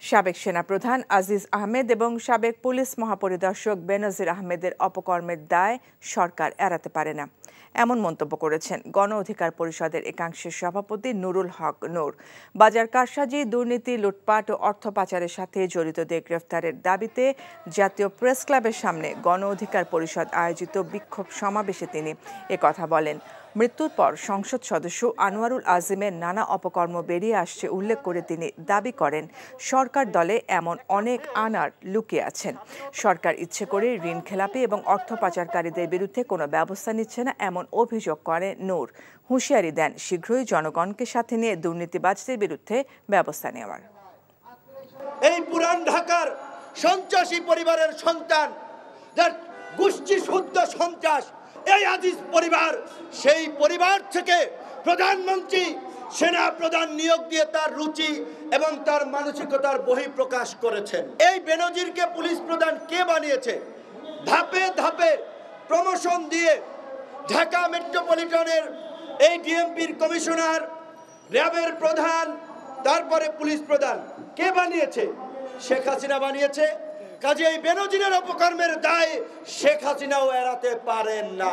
সাবেক সেনাপ্রধান আজিজ আহমেদ এবং সাবেক পুলিশ মহাপরিদর্শক বেনজির আহমেদের অপকর্মের দায় সরকার এড়াতে পারে না, এমন মন্তব্য করেছেন গণ অধিকার পরিষদের একাংশের সভাপতি নুরুল হক নূর। বাজার কারসাজি, দুর্নীতি, লুটপাট ও অর্থ পাচারের সাথে জড়িতদের গ্রেফতারের দাবিতে জাতীয় প্রেস ক্লাবের সামনে গণ অধিকার পরিষদ আয়োজিত বিক্ষোভ সমাবেশে তিনি একথা বলেন। মৃত্যুর পর সংসদ সদস্য আনোয়ারুল আজিমের নানা অপকর্ম বেরিয়ে আসছে উল্লেখ করে তিনি দাবি করেন, সরকার দলে এমন অনেক আনার লুকিয়ে আছেন। সরকার ইচ্ছে করে ঋণ খেলাপি এবং অর্থ পাচারকারীদের বিরুদ্ধে কোনো ব্যবস্থা নিচ্ছে না, এমন অভিযোগ করে নূর। হুঁশিয়ারি দেন শীঘ্রই জনগণকে সাথে নিয়ে দুর্নীতিবাজদের বিরুদ্ধে ব্যবস্থা নেওয়ার। এই পুরান ঢাকার সন্ত্রাসী পরিবারের সন্তান, যার গোষ্ঠী শুদ্ধ সন্ত্রাস, এই আজিজ পরিবার, সেই পরিবার থেকে প্রধানমন্ত্রী সেনা প্রধান নিয়োগ দিয়ে তার রুচি এবং তার মানসিকতার বহিঃপ্রকাশ করেছেন। এই বেনজিরকে পুলিশ প্রধান কে বানিয়েছে? ধাপে ধাপে প্রমোশন দিয়ে ঢাকা মেট্রোপলিটনের এই ডিএমপির কমিশনার, র্যাবের প্রধান, তারপরে পুলিশ প্রধান কে বানিয়েছে? শেখ হাসিনা বানিয়েছে। কাজে এই বেনজিরের অপকর্মের দায় শেখ হাসিনাও এড়াতে পারেন না।